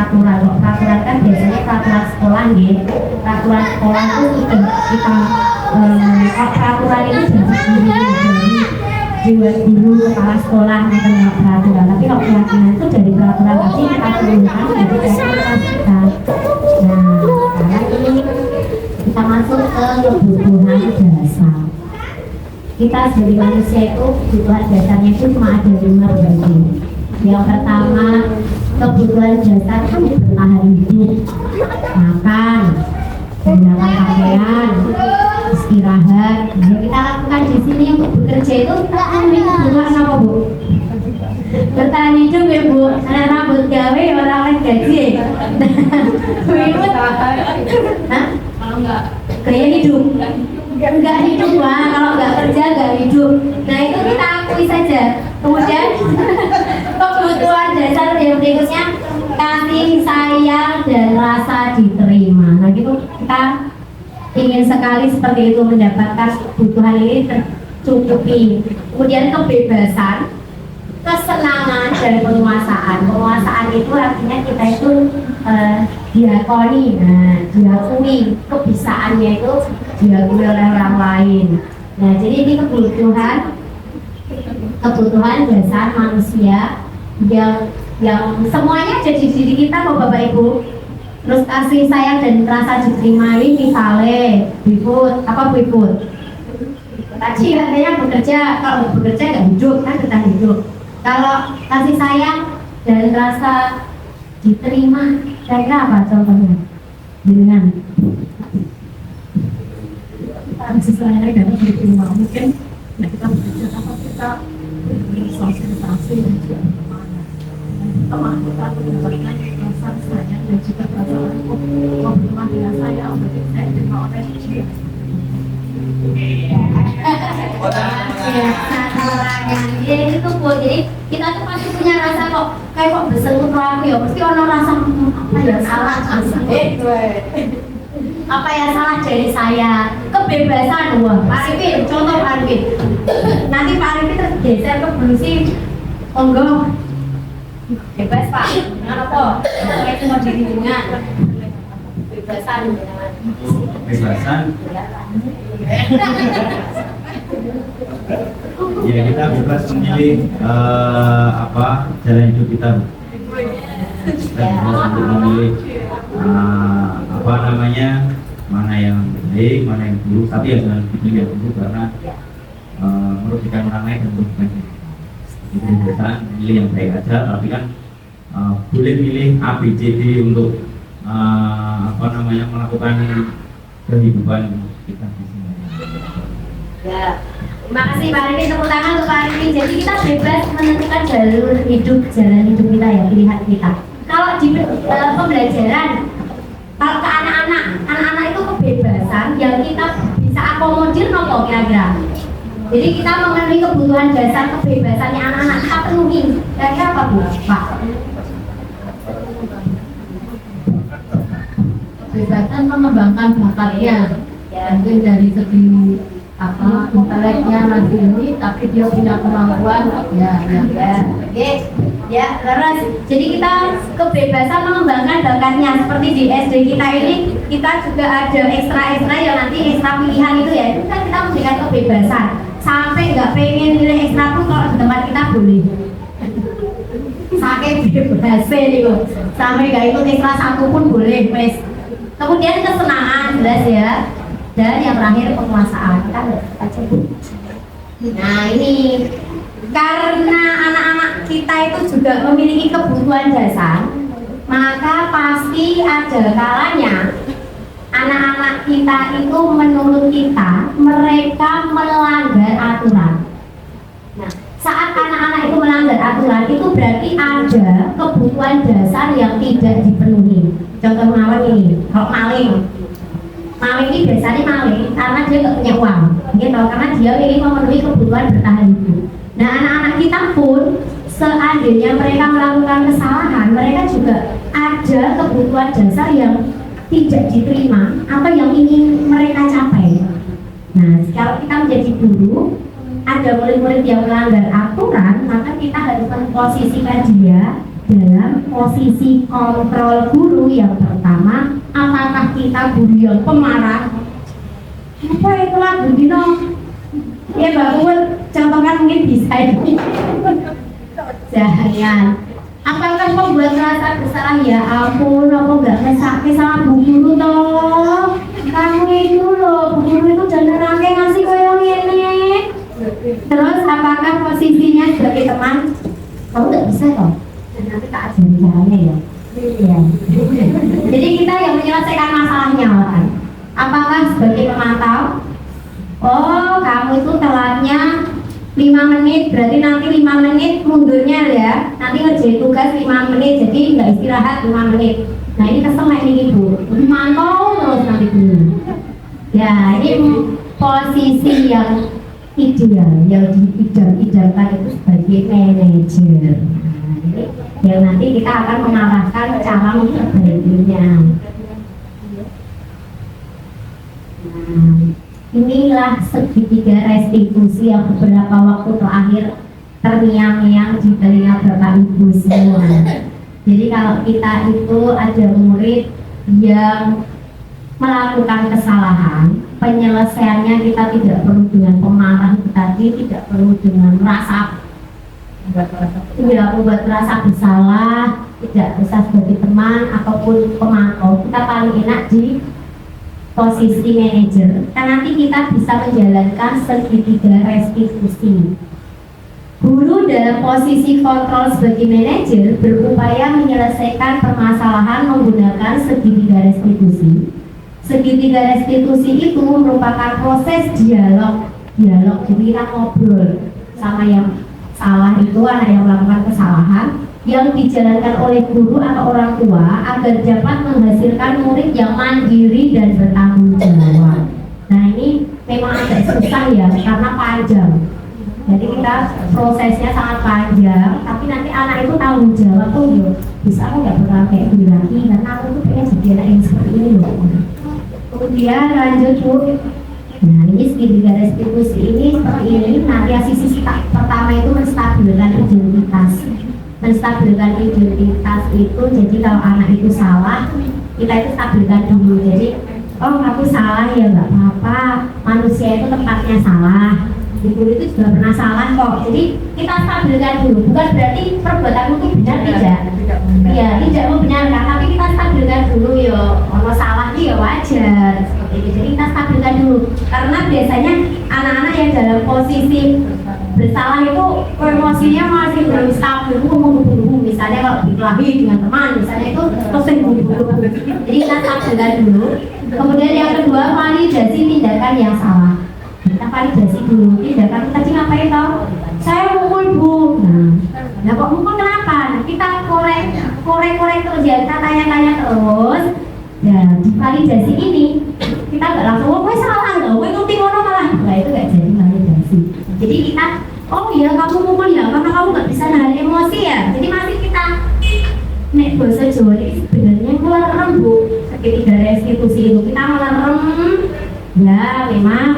peraturan. Kalau peraturan kan biasanya peraturan sekolah gitu. Peraturan sekolah itu kita peraturan itu dari jiwa guru kepala sekolah tentang peraturan. Tapi kalau keyakinan itu dari peraturan tadi kita turunkan dari peraturan kita. Nah, sekarang ini kita masuk ke kebutuhan dasar. Kita sebagai manusia itu kebutuhan dasarnya itu cuma ada 5 berarti. Yang pertama, kebutuhan dasar itu bertahan hidup, makan, menggunakan pakaian, istirahat. Yang kita lakukan di sini untuk bekerja itu kita kebutuhan apa, Bu? Bertahan hidup ya, Bu. Ada rambut gawe orang lain gaji. Berikut, Kalau enggak gaya hidup. Enggak hidup, Pak. Kalau enggak kerja enggak hidup. Nah, itu kita akui saja. Kemudian kebutuhan dasar yang berikutnya kasih sayang dan rasa diterima. Nah, gitu kita ingin sekali seperti itu mendapatkan kebutuhan ini tercukupi. Kemudian kebebasan, kesenangan dan penguasaan. Penguasaan itu artinya kita itu diakoni, diakui kebisaannya itu diakui oleh orang lain. Nah, jadi ini kebutuhan dasar manusia yang semuanya ada di diri kita kok Bapak Ibu. Terus kasih sayang dan rasa diterima ini misalnya Bu Ibu tadi katanya bekerja, kalau bekerja nggak hidup kan kita hidup. Kalau kasih sayang dan rasa diterima, kira-kira apa contohnya? Dengan kasih sayang dan diterima mungkin kita bekerja apa kita bersosialisasi dan juga teman kita mendapatkan rasa sayang dan juga perasaan berteman dengan saya, berarti saya terima oleh dia. Ya itu Bu, jadi kita tuh pasti punya rasa kok kayak kok bersentuh aku ya, mesti ono rasa apa ya salah apa ya salah dari saya. Kebebasan, wah Pak Arifin, contoh Pak Arifin nanti Pak Arifin tergeser ke belusi monggo bebas Pak, dengan apa? Saya cuma di lingkungan kebebasan Kebebasan ya kita bebas memilih jalan hidup kita. Kita bebas untuk memilih mana yang baik, mana yang buruk, tapi ya jangan dipilih yang buruk karena merugikan orang lain dan merugikan diri. Jadi kita pilih yang baik aja, tapi kan boleh pilih A, B, C, D untuk melakukan kehidupan kita di sini. Ya, terima kasih Pak Arifin, tepuk tangan untuk Pak Arifin. Jadi kita bebas menentukan jalan hidup kita ya, pilihan kita. Kalau di pembelajaran, kalau ke anak-anak itu kebebasan yang kita bisa akomodir nopo kira-kira. Jadi kita memenuhi kebutuhan dasar kebebasannya anak-anak, kita penuhi. Kira-kira apa Bu? Pak? Kebebasan mengembangkan bakatnya, mungkin dari segi inteleknya masih ini, tapi dia punya kemampuan Ya, terus jadi kita kebebasan mengembangkan bakatnya. Seperti di SD kita ini, kita juga ada ekstra yang nanti ekstra pilihan itu ya, itu kan kita memberikan kebebasan. Sampai nggak pengen nilai ekstra pun kalau di tempat kita boleh. Saking bebasnya nih kok, sampai nggak ikut ekstra satu pun boleh, wes. Kemudian kesenangan jelas ya, dan yang terakhir penguasaan. Kita baca Bu. Nah ini karena anak-anak kita itu juga memiliki kebutuhan dasar, maka pasti ada kalanya anak-anak kita itu menurut kita mereka melanggar aturan. Nah, saat anak-anak itu melanggar aturan itu berarti ada kebutuhan dasar yang tidak dipenuhi. Contoh mawon ini, kalau maling ini biasanya maling karena dia nggak punya uang, gitu, karena dia ingin memenuhi kebutuhan bertahan hidup. Nah, anak-anak kita pun seandainya mereka melakukan kesalahan, mereka juga ada kebutuhan dasar yang tidak diterima atau yang ingin mereka capai. Nah, kalau kita menjadi guru, ada murid-murid yang melanggar aturan, maka kita harus memposisikan dia dalam posisi kontrol guru yang pertama, apakah kita guru yang pemarah? Apa itu lagu Dino? Ya Mbak Pun, contohkan mungkin bisa ini. Jangan. Apakah membuat rasa bersalah? Ya ampun, apa nggak ngesake sama bu guru toh? Kamu itu loh, bu guru itu jangan rangke ngasih koyong ini. Terus apakah posisinya sebagai teman? Kamu nggak bisa toh? Dan nanti tak ajarin caranya ya. Iya. Jadi kita yang menyelesaikan masalahnya kan. Apakah sebagai pemantau? Oh, kamu itu telatnya 5 menit, berarti nanti 5 menit mundurnya ya. Nanti ngerjain tugas 5 menit, jadi nggak istirahat 5 menit. Nah ini kesel ini ibu, mantau terus nanti dulu. Ya ini posisi yang ideal, yang diidam-idamkan itu sebagai manajer. Nah, ini yang nanti kita akan mengarahkan cara memperbaikinya. Nah, inilah segitiga restitusi yang beberapa waktu terakhir terngiang-ngiang di telinga Bapak Ibu semua. Jadi kalau kita itu ada murid yang melakukan kesalahan, penyelesaiannya kita tidak perlu dengan pemarah tadi, tidak perlu dengan merasa tidak membuat merasa bersalah, tidak bisa sebagai teman ataupun pemantau. Kita paling enak di posisi manajer, karena nanti kita bisa menjalankan segitiga restitusi. Guru dalam posisi kontrol sebagai manajer berupaya menyelesaikan permasalahan menggunakan segitiga restitusi. Segitiga restitusi itu merupakan proses dialog. Jadi kita ngobrol sama yang salah itu, anak yang melakukan kesalahan, yang dijalankan oleh guru atau orang tua agar dapat menghasilkan murid yang mandiri dan bertanggung jawab. Nah ini memang agak susah ya karena panjang. Jadi kita prosesnya sangat panjang, tapi nanti anak itu tanggung jawab tuh yo. Bisa aku nggak bakal kayak gini lagi karena aku tuh pengen jadi anak yang seperti ini loh. Kemudian lanjut Bu. Nah ini segitiga restitusi ini seperti ini. Nanti sisi pertama itu menstabilkan identitas. Menstabilkan identitas itu jadi kalau anak itu salah kita itu stabilkan dulu. Jadi oh kamu salah ya nggak apa-apa, manusia itu tempatnya salah, guru itu juga pernah salah kok. Jadi kita stabilkan dulu, bukan berarti perbuatanmu itu benar tidak. Ya tidak membenarkan, tapi kita stabilkan dulu yo. Kalau salah ya wajar seperti itu. Jadi kita stabilkan dulu karena biasanya anak-anak yang dalam posisi bersalah itu emosinya masih belum stabil, misalnya kalau dikelahi dengan teman, misalnya itu terus buru-buru. Jadi kita stabilkan dulu. Kemudian yang kedua, validasi tindakan yang salah. Kita validasi dulu tindakan tadi ngapain tau? Saya mukul Bu. Nah kok mukul kenapa? Nah, kita korek terus ya, kita tanya-tanya terus. Ya di validasi ini kita nggak langsung oh gue salah nggak, gue ngerti ngono malah. Nah itu nggak jadi validasi. Jadi kita oh iya kamu mukul ya karena kamu nggak bisa nahan emosi ya. Jadi masih kita nek bahasa Jawa ini sebenarnya ngelerem Bu. Ketika restitusi itu kita ngelerem ya memang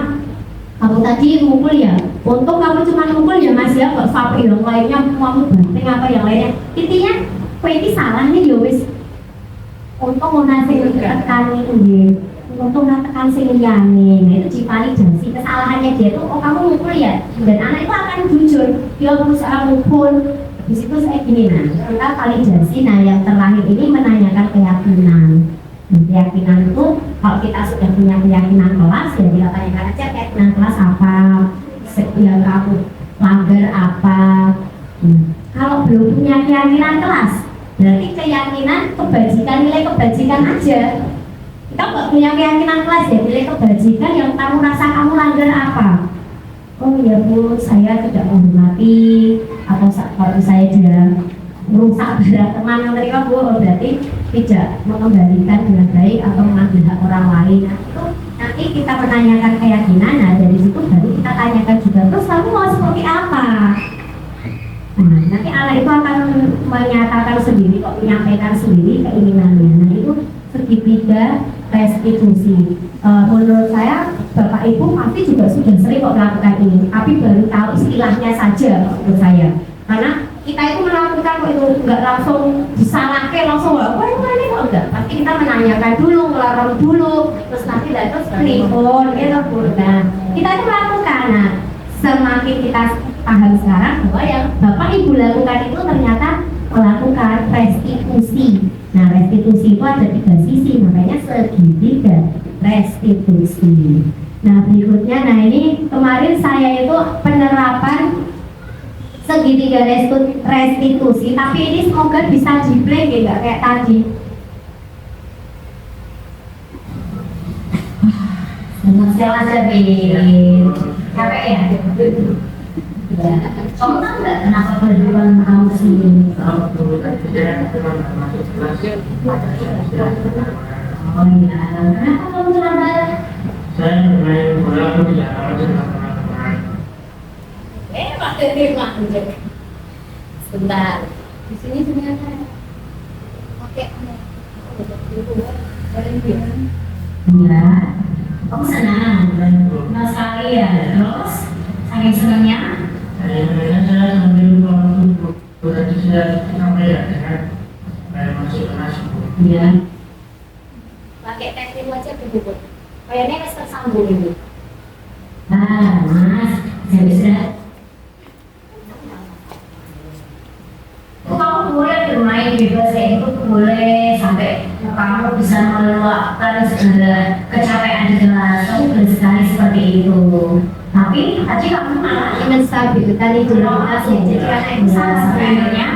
kamu tadi mukul ya. Untung kamu cuma mukul ya Mas ya, nggak sampai yang lainnya kamu banting atau yang lainnya. Intinya kue ini salahnya ya wis. Untung mau nasi tekan ini, untung tekan sing liyane. Nah itu divalidasi kesalahannya dia tuh oh kamu mukul ya. Dan anak itu akan jujur, dia berusaha mukul. Di situ saya gini kita validasi. Nah yang terakhir ini menanyakan keyakinan. Keyakinan itu kalau kita sudah punya keyakinan kelas ya kita tanyakan aja keyakinan kelas apa, yang kamu langgar apa. Kalau belum punya keyakinan kelas berarti keyakinan kebajikan, nilai kebajikan aja. Kita nggak punya keyakinan kelas ya, nilai kebajikan yang kamu rasa kamu langgar apa. Oh ya Bu, saya tidak menghormati atau kalau saya dia merusak berat teman yang terima Bu, berarti tidak mengembalikan dengan baik atau mengambil hak orang lain. Nah itu nanti kita menanyakan keyakinan. Nah dari situ baru kita tanyakan juga terus kamu mau seperti apa. Nah nanti anak itu akan menyatakan sendiri kok, menyampaikan sendiri keinginannya. Nah itu segitiga restitusi. Menurut saya Bapak Ibu pasti juga sudah sering kok melakukan ini, tapi baru tahu istilahnya saja menurut saya. Karena kita itu melakukan itu nggak langsung disalahkan langsung apa ini kok enggak, pasti kita menanyakan dulu, ngelarang dulu, terus nanti terus telepon gitu Bu. Nah kita itu melakukan, nah semakin kita paham sekarang bahwa yang Bapak Ibu lakukan itu ternyata melakukan restitusi. Nah restitusi itu ada 3 sisi, makanya segitiga restitusi. Nah berikutnya, nah ini kemarin saya itu penerapan segitiga restitusi, tapi ini semoga bisa jiplek ya, nggak kayak tadi. Siang aja Bin, capek ya? Ya. Kamu tahu nggak kenapa perjuangan kamu sendiri? Oh iya, kenapa kamu terlambat? Saya bermain bola tidak harus dengan teman-teman. Pak, sebentar. Di sini aja. Oke. Iya. Kamu senang? Senang sekali ya. Terus, saking senangnya? Saya sambil waktu berarti saya sampai ya dengan masuk kelas. Iya. Pakai teknik aja Bu. Kayaknya harus tersambung ini. Nah, Mas, saya bisa. Kamu boleh bermain bebas ya, itu boleh sampai kamu bisa meluapkan segala kecapean di kelas. Kamu boleh sekali seperti itu. Tapi tadi kamu malah ingin stabilkan identitas ya. Jadi karena itu salah sebenarnya,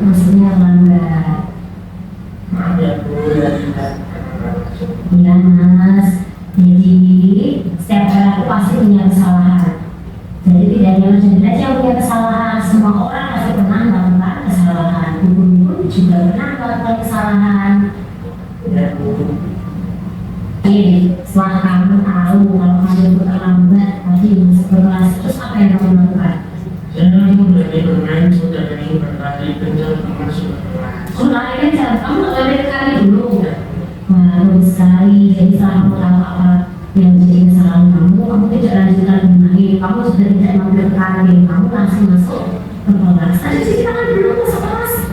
maksudnya lambat. Maaf ya Bu, ya tidak. Iya Mas, jadi setiap orang itu pasti punya kesalahan. Jadi tidak hanya Mas Hendra yang punya kesalahan, semua orang pasti pernah melakukan kesalahan. Guru juga pernah melakukan kesalahan. Ya Bu. Jadi setelah kamu tahu kalau kamu itu terlambat tadi masuk ke kelas, terus apa yang kamu lakukan? Saya langsung dari bermain sudah ingin berkali kencang masuk ke kelas. Oh lari kencang, kamu nggak boleh kali dulu. Bagus sekali, jadi setelah kamu tahu apa yang menjadi kesalahan kamu tidak lanjutkan lagi, kamu sudah tidak mengambil kali, kamu langsung masuk ke kelas. Tadi cuci tangan dulu masuk kelas.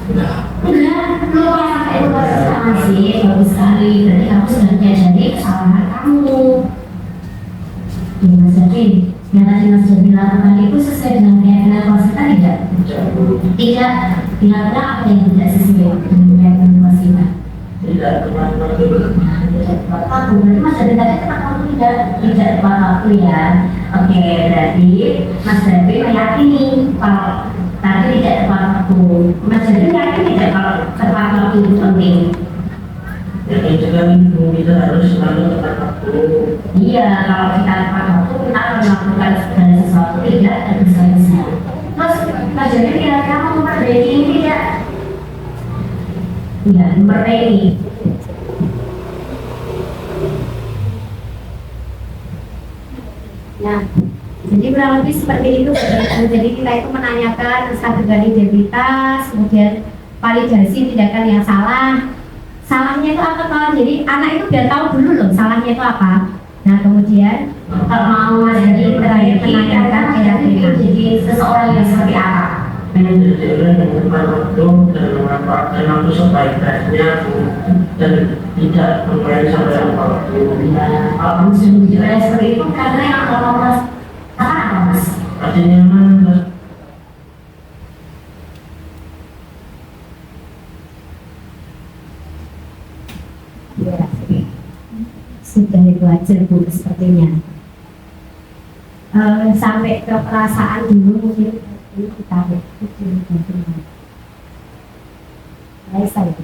Enggak, lupa pakai lupa tangan sih, bagus sekali. Berarti kamu sudah menyadari kesalahan kamu. Ya Mas David, yang tadi Mas David lakukan itu sesuai dengan keyakinan kelas kita tidak? Tidak, kira-kira apa yang tidak sesuai dengan keyakinan kelas kita? Tidak teman-teman. Tidak tepat waktu. Berarti Mas David tadi tepat waktu tidak tepat waktu ya. Oke, berarti Mas David meyakini kalau tadi tidak tepat waktu. Mas David yakin tidak kalau tepat waktu itu penting? Jadi juga Bu, kita harus selalu tepat waktu. Iya, kalau kita tepat waktu kita akan melakukan segala sesuatu tidak tergesa-gesa. Terus Mas David kira-kira mau memperbaiki ini tidak? Iya, memperbaiki. Nah, jadi kurang lebih seperti itu. Jadi kita itu menanyakan strategi identitas, kemudian validasi tindakan yang salah. Salahnya itu apa kawan? Jadi anak itu biar tahu dulu loh salahnya itu apa. Nah kemudian kalau mau jadi terakhir menanyakan kira-kira jadi seseorang yang seperti apa? Manajemen yang tepat waktu dan memanfaatkan waktu sebaik-baiknya Bu, dan tidak bermain sampai lupa waktu. Ya, kalau kamu sudah menjelaskan seperti itu karena yang kalau Mas apa Mas? Artinya mana? Ya, sudah itu aja Bu sepertinya. Sampai ke perasaan dulu mungkin ini kita Raisa ya.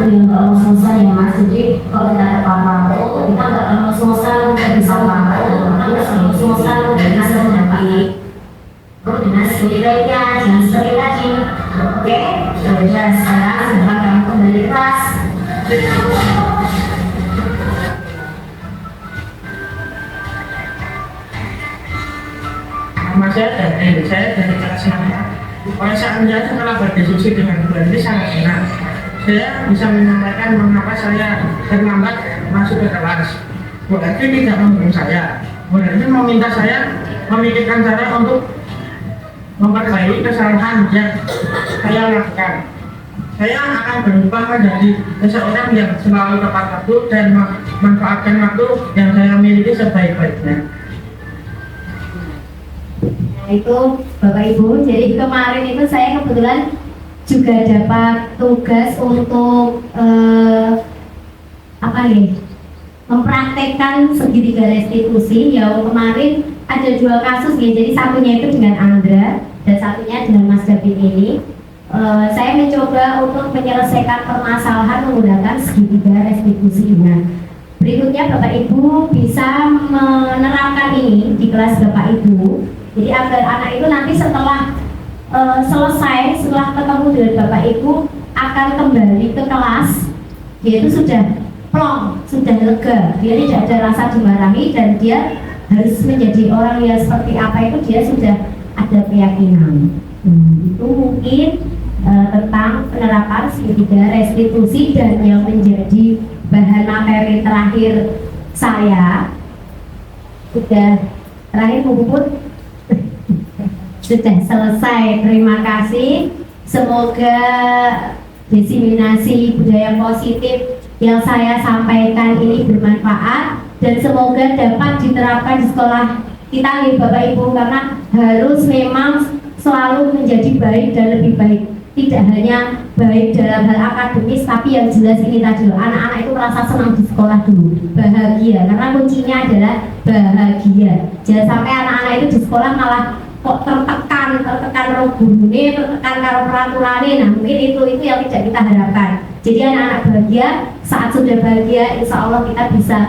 Yang nggak mau selesai ya Mas, jadi kalau kita ada apa-apa kita nggak mau selesai, kita bisa apa-apa kita nggak mau selesai, kita bisa mendapat baik-baiknya, jangan sekali lagi. Oke, sudah sekarang silahkan kamu kembali ke kelas. Nama saya dari kelas 6. Perasaan saya setelah berdiskusi dengan Bu Andri sangat senang. Saya bisa menyampaikan mengapa saya terlambat masuk ke kelas. Bu Andri tidak menghukum saya. Bu Andri meminta saya memikirkan cara untuk memperbaiki kesalahan yang saya lakukan. Saya akan berubah menjadi seseorang yang selalu tepat waktu dan memanfaatkan waktu yang saya miliki sebaik-baiknya. Nah itu Bapak Ibu, jadi kemarin itu saya kebetulan juga dapat tugas untuk mempraktekkan segitiga restitusi. Yang kemarin ada 2 kasus ya, jadi satunya itu dengan Andra dan satunya dengan Mas Gavin ini. Saya mencoba untuk menyelesaikan permasalahan menggunakan segitiga restitusi. Nah, berikutnya Bapak Ibu bisa menerapkan ini di kelas Bapak Ibu. Jadi agar anak itu nanti setelah selesai, setelah ketemu dengan Bapak Ibu akan kembali ke kelas, dia itu sudah plong, sudah lega, dia tidak ada rasa dimarahi dan dia harus menjadi orang yang seperti apa itu dia sudah ada keyakinan. Itu mungkin tentang penerapan segitiga restitusi, dan yang menjadi bahan materi terakhir saya sudah terakhir Puput sudah selesai. Terima kasih. Semoga diseminasi budaya positif yang saya sampaikan ini bermanfaat dan semoga dapat diterapkan di sekolah kita nih Bapak Ibu, karena harus memang selalu menjadi baik dan lebih baik. Tidak hanya baik dalam hal akademis, tapi yang jelas ini tadi loh, anak-anak itu merasa senang di sekolah dulu, bahagia, karena kuncinya adalah bahagia. Jangan sampai anak-anak itu di sekolah malah kok tertekan karo gurune, tertekan karo peraturane. Nah mungkin itu yang tidak kita harapkan. Jadi anak-anak bahagia, saat sudah bahagia insya Allah kita bisa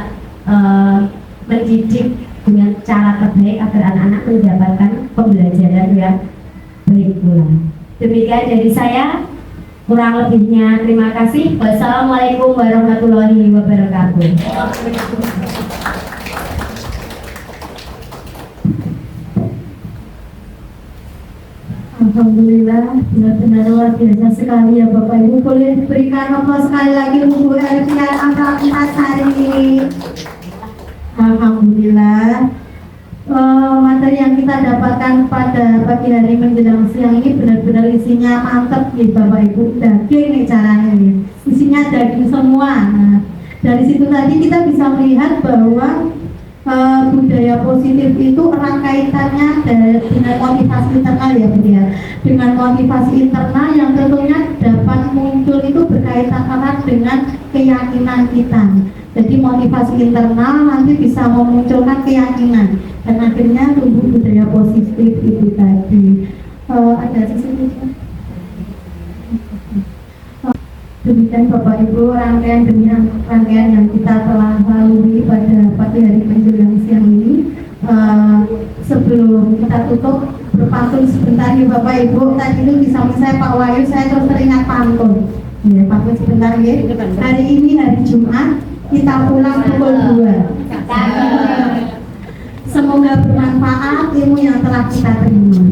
mendidik dengan cara terbaik agar anak-anak mendapatkan pembelajaran yang baik pula. Demikian dari saya, kurang lebihnya terima kasih. Wassalamualaikum warahmatullahi wabarakatuh. Alhamdulillah, benar-benar luar biasa sekali ya Bapak Ibu. Boleh berikan aplaus sekali lagi untuk Bu Elvia Antasari. Alhamdulillah, materi yang kita dapatkan pada pagi hari menjelang siang ini benar-benar isinya mantap ya Bapak Ibu. Daging nih caranya nih, isinya daging semua. Nah, dari situ tadi kita bisa melihat bahwa budaya positif itu erat kaitannya dengan motivasi internal ya Bu ya. Dengan motivasi internal yang tentunya dapat muncul itu berkaitan erat dengan keyakinan kita. Jadi motivasi internal nanti bisa memunculkan keyakinan dan akhirnya tumbuh budaya positif itu tadi. Ada sesuatu. Demikian Bapak Ibu rangkaian demi rangkaian yang kita telah lalui pada pagi hari menjelang siang ini. Sebelum kita tutup berpantun sebentar ya Bapak Ibu. Tadi itu di samping saya Pak Wahyu, saya terus teringat pantun. Ya, pantun sebentar ya. Hari ini hari Jumat, kita pulang pukul 2. Semoga bermanfaat ilmu yang telah kita terima.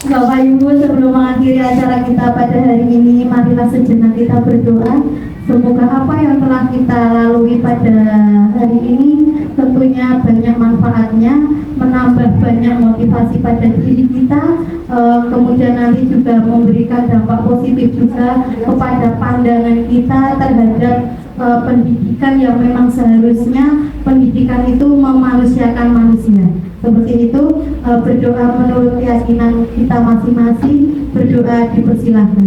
Bapak Ibu, sebelum mengakhiri acara kita pada hari ini, marilah sejenak kita berdoa. Semoga apa yang telah kita lalui pada hari ini tentunya banyak manfaatnya, menambah banyak motivasi pada diri kita, kemudian nanti juga memberikan dampak positif juga kepada pandangan kita terhadap pendidikan yang memang seharusnya pendidikan itu memanusiakan manusia. Seperti itu, berdoa menurut keyakinan kita masing-masing, berdoa dipersilahkan.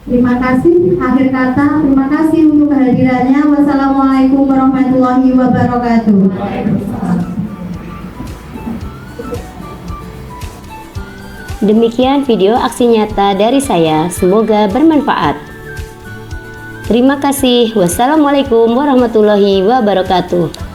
Terima kasih. Akhir kata, terima kasih untuk kehadirannya. Wassalamualaikum warahmatullahi wabarakatuh. Demikian video aksi nyata dari saya, semoga bermanfaat. Terima kasih. Wassalamualaikum warahmatullahi wabarakatuh.